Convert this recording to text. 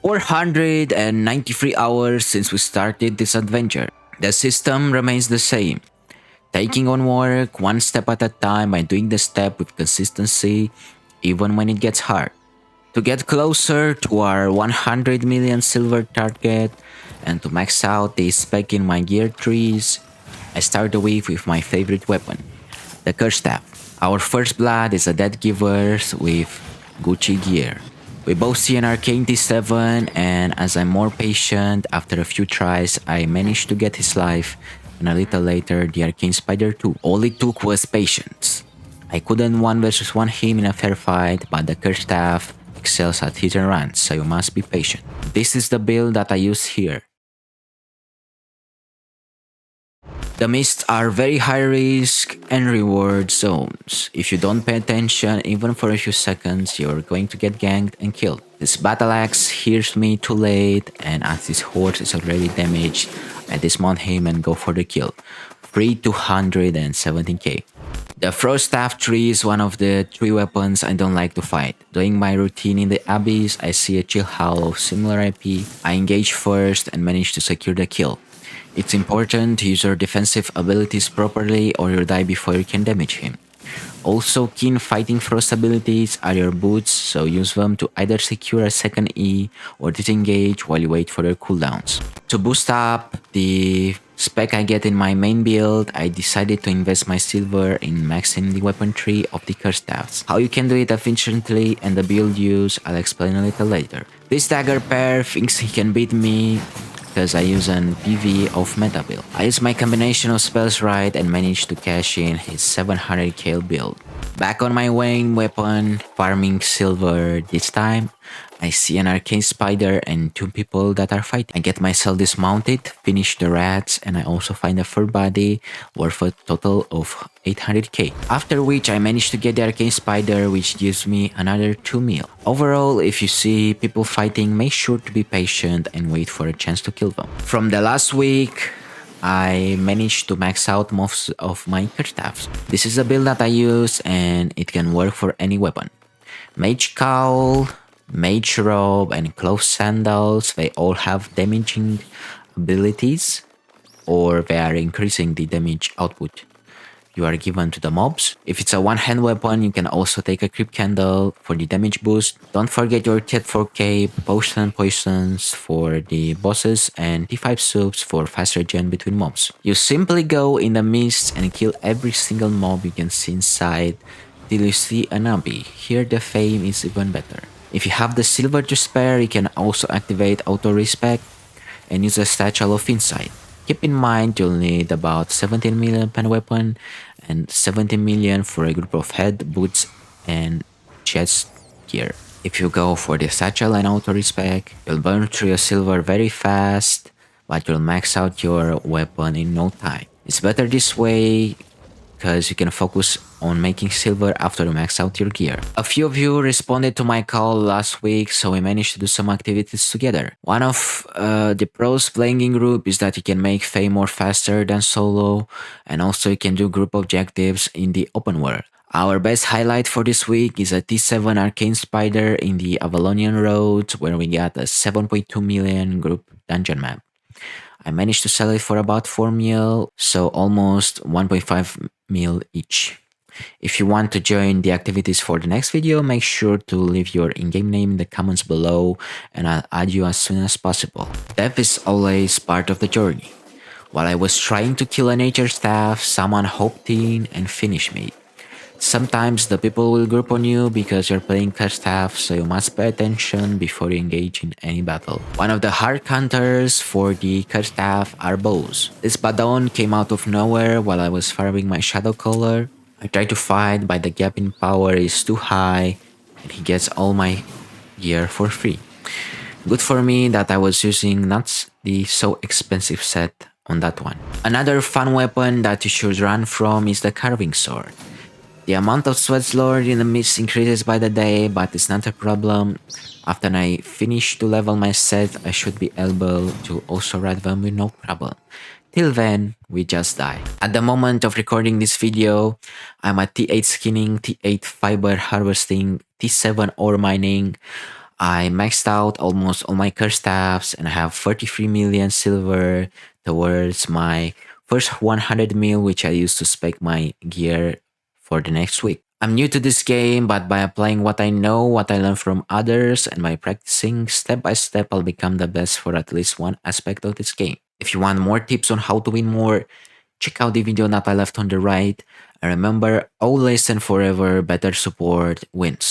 493 hours since we started this adventure. The system remains the same. Taking on work one step at a time and doing the step with consistency even when it gets hard. To get closer to our 100 million silver target and to max out the spec in my gear trees, I start the week with my favorite weapon, the Curse Staff. Our first blood is a dead giver with Gucci gear. We both see an arcane T7 and as I'm more patient, after a few tries I managed to get his life and a little later the arcane spider too. All it took was patience. I couldn't 1 versus 1 him in a fair fight, but the Curse Staff excels at hit and runs, so you must be patient. This is the build that I use here. The mists are very high risk and reward zones. If you don't pay attention even for a few seconds, you're going to get ganked and killed. This battle axe hears me too late, and as this horse is already damaged, I dismount him and go for the kill. Free 217k. The Frost Staff tree is one of the 3 weapons I don't like to fight. Doing my routine in the Abyss, I see a Chill Howl of similar IP. I engage first and manage to secure the kill. It's important to use your defensive abilities properly or you'll die before you can damage him. Also, keen fighting Frost abilities are your boots, so use them to either secure a second E or disengage while you wait for their cooldowns. To boost up the spec I get in my main build, I decided to invest my silver in maxing the weapon tree of the Curse Staffs. How you can do it efficiently and the build use, I'll explain a little later. This Dagger Pair thinks he can beat me because I use an PV of meta build. I use my combination of spells right and managed to cash in his 700k build. Back on my main weapon, farming silver this time, I see an arcane spider and 2 people that are fighting. I get myself dismounted, finish the rats, and I also find a fur body worth a total of 800k. After which I managed to get the arcane spider, which gives me another 2 mil. Overall, if you see people fighting, make sure to be patient and wait for a chance to kill them. From the last week, I managed to max out most of my Curse Staffs. This is a build that I use and it can work for any weapon. Mage Cowl, Mage Robe and Clove Sandals, they all have damaging abilities or they are increasing the damage output you are given to the mobs. If it's a one-hand weapon, you can also take a Creep Candle for the damage boost. Don't forget your T4 Cape, Potion and Poisons for the bosses, and T5 Soups for faster gen between mobs. You simply go in the mist and kill every single mob you can see inside till you see an Abbey. Here the fame is even better. If you have the silver to spare, you can also activate Auto Respect and use a Satchel of Insight. Keep in mind you'll need about 17 million per weapon and 17 million for a group of head, boots and chest gear. If you go for the satchel and auto respec, you'll burn through your silver very fast, but you'll max out your weapon in no time. It's better this way because you can focus on making silver after you max out your gear. A few of you responded to my call last week, so we managed to do some activities together. One of the pros playing in group is that you can make fame more faster than solo, and also you can do group objectives in the open world. Our best highlight for this week is a T7 Arcane Spider in the Avalonian Roads, where we got a 7.2 million group dungeon map. I managed to sell it for about 4 mil, so almost 1.5 mil each. If you want to join the activities for the next video, make sure to leave your in-game name in the comments below and I'll add you as soon as possible. Death is always part of the journey. While I was trying to kill a nature staff, someone hopped in and finished me. Sometimes the people will group on you because you're playing Curse Staff, so you must pay attention before you engage in any battle. One of the hard counters for the Curse Staff are bows. This Badon came out of nowhere while I was farming my Shadow Caller. I tried to fight, but the gap in power is too high and he gets all my gear for free. Good for me that I was using not the so expensive set on that one. Another fun weapon that you should run from is the Carving Sword. The amount of Sweat Lord in the mist increases by the day, but it's not a problem. After I finish to level my set, I should be able to also ride them with no problem. Till then, we just die. At the moment of recording this video, I'm at T8 skinning, T8 fiber harvesting, T7 ore mining. I maxed out almost all my curse staffs and have 33 million silver towards my first 100 mil, which I use to spec my gear for the next week. I'm new to this game, but by applying what I know, what I learn from others, and by practicing step by step, I'll become the best for at least one aspect of this game. If you want more tips on how to win more, check out the video that I left on the right. And remember, always and forever, better support wins.